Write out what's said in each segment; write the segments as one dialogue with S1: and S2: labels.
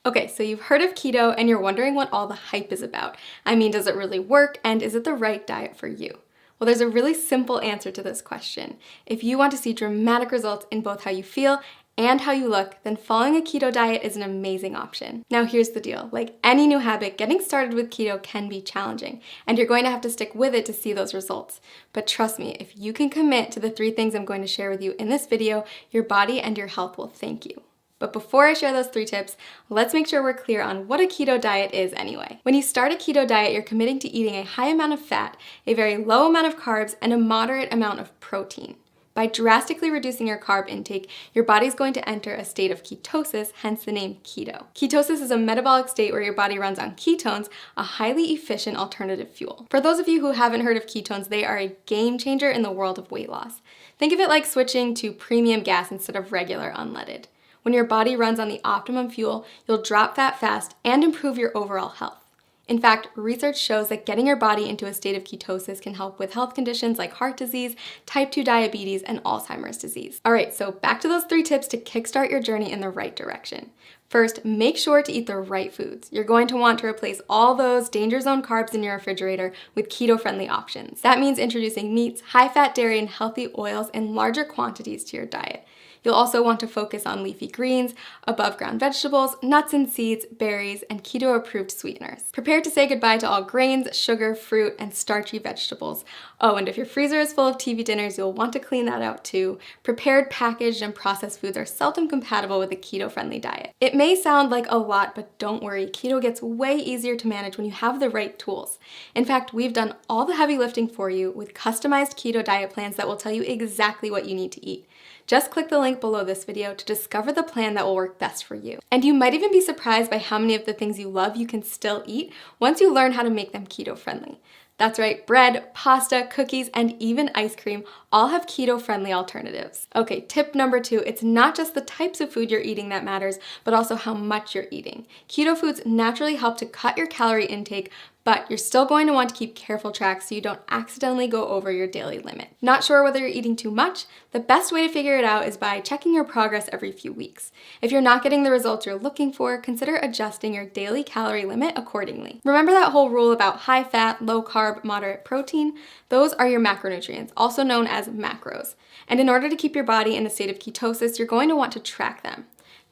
S1: Okay, so you've heard of keto and you're wondering what all the hype is about. I mean, does it really work and is it the right diet for you? Well, there's a really simple answer to this question. If you want to see dramatic results in both how you feel and how you look, then following a keto diet is an amazing option. Now here's the deal, like any new habit, getting started with keto can be challenging, and you're going to have to stick with it to see those results. But trust me, if you can commit to the 3 things I'm going to share with you in this video, your body and your health will thank you. But before I share those 3 tips, let's make sure we're clear on what a keto diet is anyway. When you start a keto diet, you're committing to eating a high amount of fat, a very low amount of carbs, and a moderate amount of protein. By drastically reducing your carb intake, your body's going to enter a state of ketosis, hence the name keto. Ketosis is a metabolic state where your body runs on ketones, a highly efficient alternative fuel. For those of you who haven't heard of ketones, they are a game changer in the world of weight loss. Think of it like switching to premium gas instead of regular unleaded. When your body runs on the optimum fuel, you'll drop fat fast and improve your overall health. In fact, research shows that getting your body into a state of ketosis can help with health conditions like heart disease, type 2 diabetes, and Alzheimer's disease. All right, so back to those 3 tips to kickstart your journey in the right direction. First, make sure to eat the right foods. You're going to want to replace all those danger zone carbs in your refrigerator with keto-friendly options. That means introducing meats, high-fat dairy, and healthy oils in larger quantities to your diet. You'll also want to focus on leafy greens, above-ground vegetables, nuts and seeds, berries, and keto-approved sweeteners. Prepare to say goodbye to all grains, sugar, fruit, and starchy vegetables. Oh, and if your freezer is full of TV dinners, you'll want to clean that out too. Prepared, packaged, and processed foods are seldom compatible with a keto-friendly diet. It may sound like a lot, but don't worry, keto gets way easier to manage when you have the right tools. In fact, we've done all the heavy lifting for you with customized keto diet plans that will tell you exactly what you need to eat. Just click the link below this video to discover the plan that will work best for you. And you might even be surprised by how many of the things you love you can still eat once you learn how to make them keto-friendly. That's right, bread, pasta, cookies, and even ice cream all have keto-friendly alternatives. Okay, tip number 2, it's not just the types of food you're eating that matters, but also how much you're eating. Keto foods naturally help to cut your calorie intake, but you're still going to want to keep careful track so you don't accidentally go over your daily limit. Not sure whether you're eating too much? The best way to figure it out is by checking your progress every few weeks. If you're not getting the results you're looking for, consider adjusting your daily calorie limit accordingly. Remember that whole rule about high fat, low carb, moderate protein? Those are your macronutrients, also known as macros. And in order to keep your body in a state of ketosis, you're going to want to track them.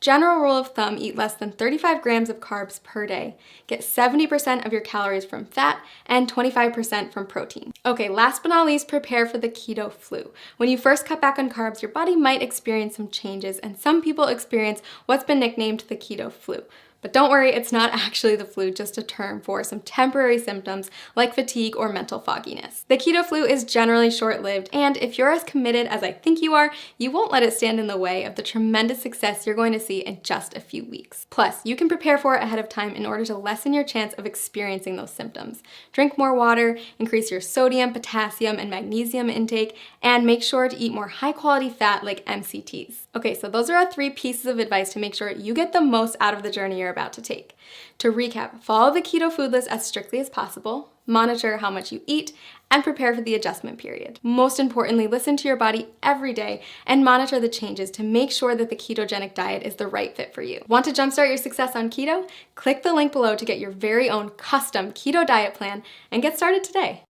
S1: General rule of thumb, eat less than 35 grams of carbs per day. Get 70% of your calories from fat and 25% from protein. Okay, last but not least, prepare for the keto flu. When you first cut back on carbs, your body might experience some changes, and some people experience what's been nicknamed the keto flu. But don't worry, it's not actually the flu, just a term for some temporary symptoms like fatigue or mental fogginess. The keto flu is generally short-lived, and if you're as committed as I think you are, you won't let it stand in the way of the tremendous success you're going to see in just a few weeks. Plus, you can prepare for it ahead of time in order to lessen your chance of experiencing those symptoms. Drink more water, increase your sodium, potassium, and magnesium intake, and make sure to eat more high-quality fat like MCTs. Okay, so those are our 3 pieces of advice to make sure you get the most out of the journey you're about to take. To recap, follow the keto food list as strictly as possible, monitor how much you eat, and prepare for the adjustment period. Most importantly, listen to your body every day and monitor the changes to make sure that the ketogenic diet is the right fit for you. Want to jumpstart your success on keto? Click the link below to get your very own custom keto diet plan and get started today.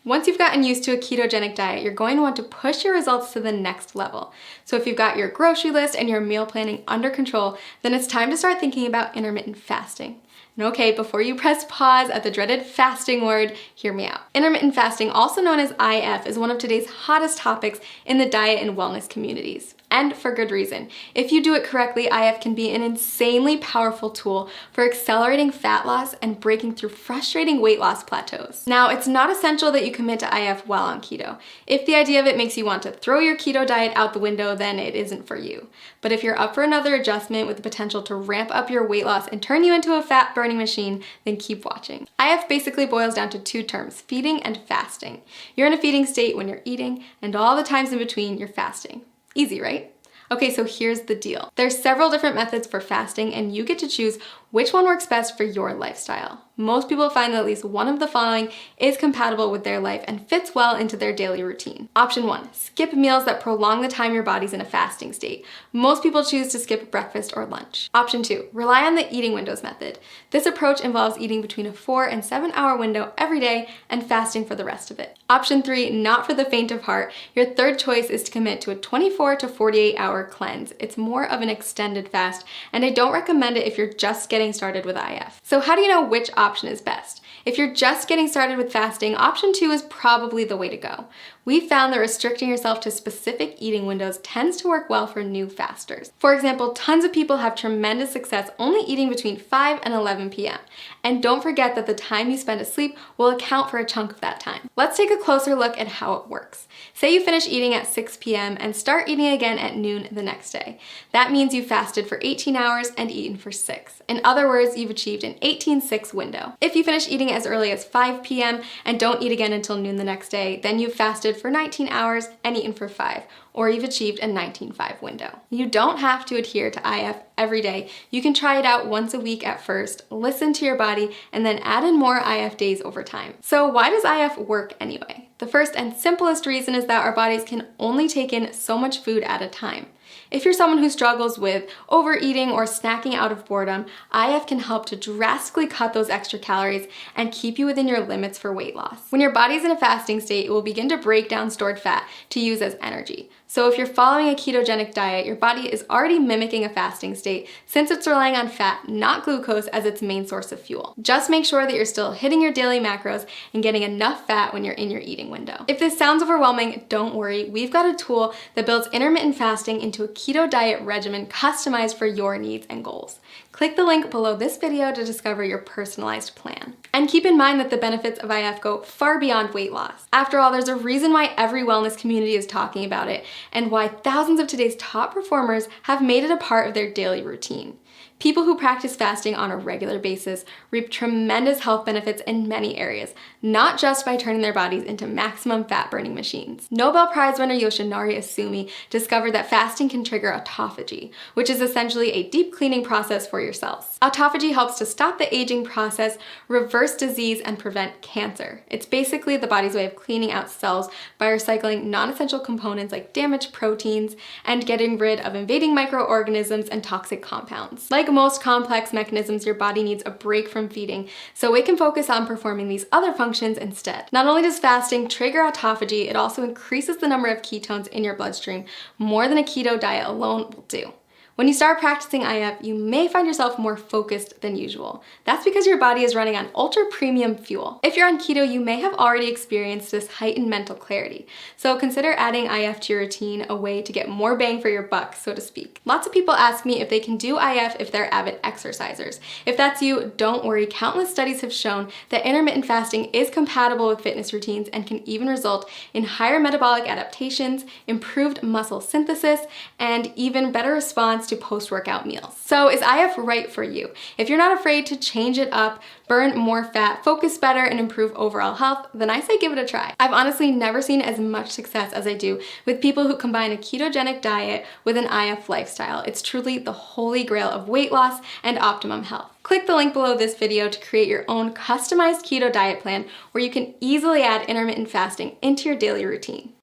S1: Once you've gotten used to a ketogenic diet, you're going to want to push your results to the next level. So if you've got your grocery list and your meal planning under control, then it's time to start thinking about intermittent fasting. And okay, before you press pause at the dreaded fasting word, hear me out. Intermittent fasting, also known as IF, is one of today's hottest topics in the diet and wellness communities. And for good reason. If you do it correctly, IF can be an insanely powerful tool for accelerating fat loss and breaking through frustrating weight loss plateaus. Now, it's not essential that you commit to IF while on keto. If the idea of it makes you want to throw your keto diet out the window, then it isn't for you. But if you're up for another adjustment with the potential to ramp up your weight loss and turn you into a fat burning machine, then keep watching. IF basically boils down to two terms, feeding and fasting. You're in a feeding state when you're eating, and all the times in between you're fasting. Easy, right? Okay, so here's the deal. There's several different methods for fasting, and you get to choose which one works best for your lifestyle. Most people find that at least one of the following is compatible with their life and fits well into their daily routine. Option 1, skip meals that prolong the time your body's in a fasting state. Most people choose to skip breakfast or lunch. Option 2, rely on the eating windows method. This approach involves eating between a 4 and 7 hour window every day and fasting for the rest of it. Option 3, not for the faint of heart. Your third choice is to commit to a 24 to 48 hour cleanse. It's more of an extended fast, and I don't recommend it if you're just getting started with IF. So how do you know which option is best? If you're just getting started with fasting, option 2 is probably the way to go. We found that restricting yourself to specific eating windows tends to work well for new fasters. For example, tons of people have tremendous success only eating between 5 and 11 p.m. And don't forget that the time you spend asleep will account for a chunk of that time. Let's take a closer look at how it works. Say you finish eating at 6 p.m. and start eating again at noon the next day. That means you fasted for 18 hours and eaten for 6. In other words, you've achieved an 18-6 window. If you finish eating as early as 5 p.m. and don't eat again until noon the next day, then you've fasted for 19 hours and eaten for 5, or you've achieved a 19-5 window. You don't have to adhere to IF every day. You can try it out once a week at first, listen to your body, and then add in more IF days over time. So why does IF work anyway? The first and simplest reason is that our bodies can only take in so much food at a time. If you're someone who struggles with overeating or snacking out of boredom, IF can help to drastically cut those extra calories and keep you within your limits for weight loss. When your body's in a fasting state, it will begin to break down stored fat to use as energy. So if you're following a ketogenic diet, your body is already mimicking a fasting state since it's relying on fat, not glucose, as its main source of fuel. Just make sure that you're still hitting your daily macros and getting enough fat when you're in your eating window. If this sounds overwhelming, don't worry. We've got a tool that builds intermittent fasting into a keto diet regimen customized for your needs and goals. Click the link below this video to discover your personalized plan. And keep in mind that the benefits of IF go far beyond weight loss. After all, there's a reason why every wellness community is talking about it, and why thousands of today's top performers have made it a part of their daily routine. People who practice fasting on a regular basis reap tremendous health benefits in many areas, not just by turning their bodies into maximum fat-burning machines. Nobel Prize winner Yoshinari Asumi discovered that fasting can trigger autophagy, which is essentially a deep cleaning process for your cells. Autophagy helps to stop the aging process, reverse disease, and prevent cancer. It's basically the body's way of cleaning out cells by recycling non-essential components like damaged proteins and getting rid of invading microorganisms and toxic compounds. Like most complex mechanisms, your body needs a break from feeding, so it can focus on performing these other functions instead. Not only does fasting trigger autophagy, it also increases the number of ketones in your bloodstream more than a keto diet alone will do. When you start practicing IF, you may find yourself more focused than usual. That's because your body is running on ultra premium fuel. If you're on keto, you may have already experienced this heightened mental clarity. So consider adding IF to your routine, a way to get more bang for your buck, so to speak. Lots of people ask me if they can do IF if they're avid exercisers. If that's you, don't worry. Countless studies have shown that intermittent fasting is compatible with fitness routines and can even result in higher metabolic adaptations, improved muscle synthesis, and even better response to post-workout meals. So is IF right for you? If you're not afraid to change it up, burn more fat, focus better, and improve overall health, then I say give it a try. I've honestly never seen as much success as I do with people who combine a ketogenic diet with an IF lifestyle. It's truly the holy grail of weight loss and optimum health. Click the link below this video to create your own customized keto diet plan where you can easily add intermittent fasting into your daily routine.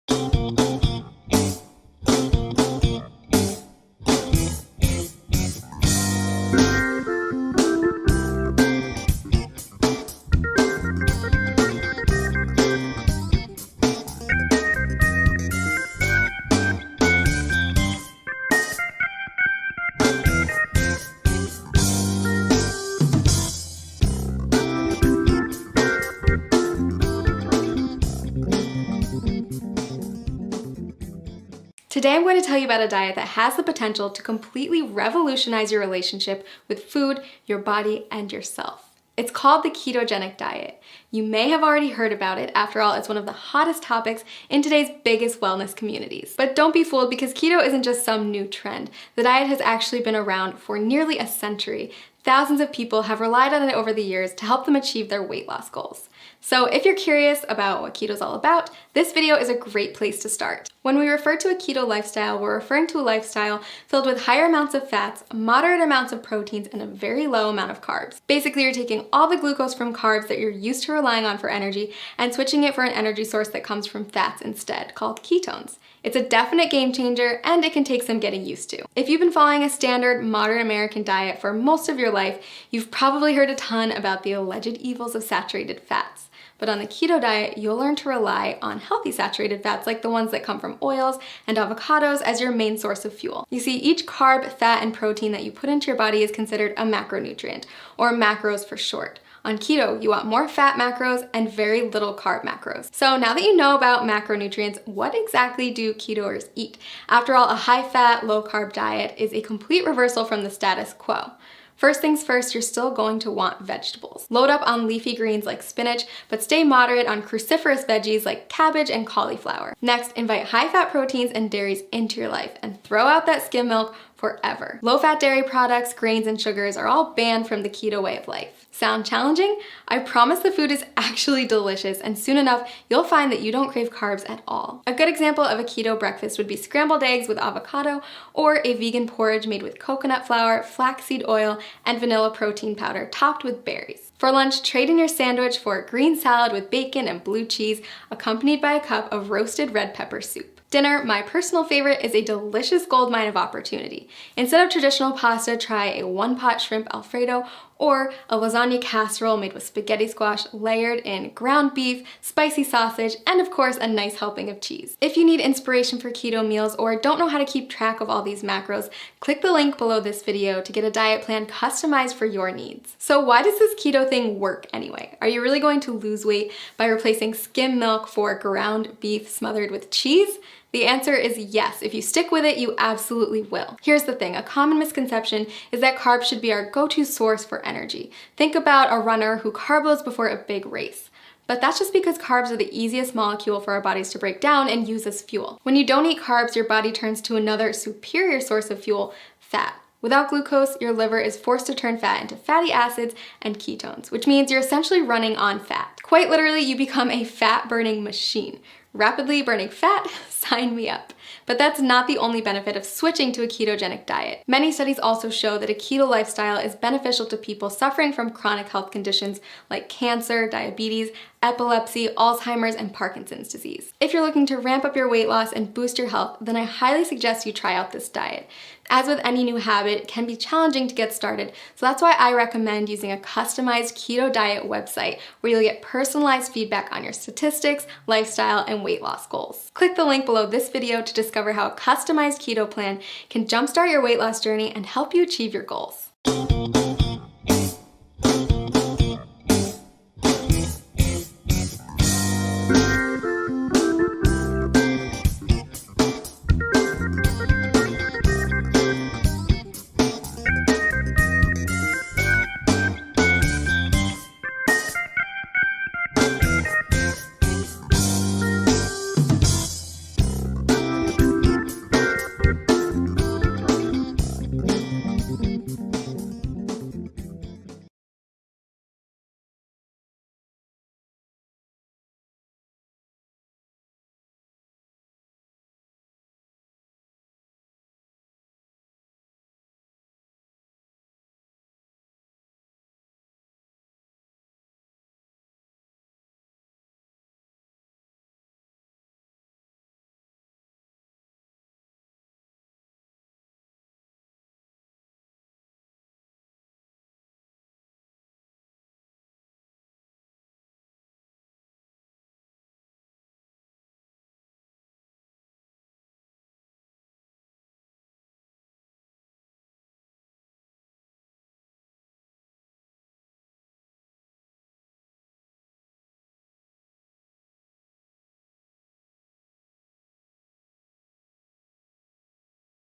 S1: Today I'm going to tell you about a diet that has the potential to completely revolutionize your relationship with food, your body, and yourself. It's called the ketogenic diet. You may have already heard about it. After all, it's one of the hottest topics in today's biggest wellness communities. But don't be fooled, because keto isn't just some new trend. The diet has actually been around for nearly a century. Thousands of people have relied on it over the years to help them achieve their weight loss goals. So if you're curious about what keto is all about, this video is a great place to start. When we refer to a keto lifestyle, we're referring to a lifestyle filled with higher amounts of fats, moderate amounts of proteins, and a very low amount of carbs. Basically, you're taking all the glucose from carbs that you're used to relying on for energy and switching it for an energy source that comes from fats instead, called ketones. It's a definite game changer, and it can take some getting used to. If you've been following a standard modern American diet for most of your life, you've probably heard a ton about the alleged evils of saturated fats. But on the keto diet, you'll learn to rely on healthy saturated fats like the ones that come from oils and avocados as your main source of fuel. You see, each carb, fat, and protein that you put into your body is considered a macronutrient, or macros for short. On keto, you want more fat macros and very little carb macros. So now that you know about macronutrients, what exactly do ketoers eat? After all, a high-fat, low-carb diet is a complete reversal from the status quo. First things first, you're still going to want vegetables. Load up on leafy greens like spinach, but stay moderate on cruciferous veggies like cabbage and cauliflower. Next, invite high-fat proteins and dairies into your life and throw out that skim milk forever. Low-fat dairy products, grains, and sugars are all banned from the keto way of life. Sound challenging? I promise the food is actually delicious, and soon enough, you'll find that you don't crave carbs at all. A good example of a keto breakfast would be scrambled eggs with avocado, or a vegan porridge made with coconut flour, flaxseed oil, and vanilla protein powder topped with berries. For lunch, trade in your sandwich for a green salad with bacon and blue cheese, accompanied by a cup of roasted red pepper soup. Dinner, my personal favorite, is a delicious goldmine of opportunity. Instead of traditional pasta, try a one-pot shrimp Alfredo or a lasagna casserole made with spaghetti squash layered in ground beef, spicy sausage, and of course a nice helping of cheese. If you need inspiration for keto meals or don't know how to keep track of all these macros, click the link below this video to get a diet plan customized for your needs. So why does this keto thing work anyway? Are you really going to lose weight by replacing skim milk for ground beef smothered with cheese? The answer is yes. If you stick with it, you absolutely will. Here's the thing, a common misconception is that carbs should be our go-to source for energy. Think about a runner who carb loads before a big race. But that's just because carbs are the easiest molecule for our bodies to break down and use as fuel. When you don't eat carbs, your body turns to another superior source of fuel, fat. Without glucose, your liver is forced to turn fat into fatty acids and ketones, which means you're essentially running on fat. Quite literally, you become a fat-burning machine. Rapidly burning fat? Sign me up. But that's not the only benefit of switching to a ketogenic diet. Many studies also show that a keto lifestyle is beneficial to people suffering from chronic health conditions like cancer, diabetes, epilepsy, Alzheimer's, and Parkinson's disease. If you're looking to ramp up your weight loss and boost your health, then I highly suggest you try out this diet. As with any new habit, it can be challenging to get started, so that's why I recommend using a customized keto diet website where you'll get personalized feedback on your statistics, lifestyle, and weight loss goals. Click the link below this video to discover how a customized keto plan can jumpstart your weight loss journey and help you achieve your goals.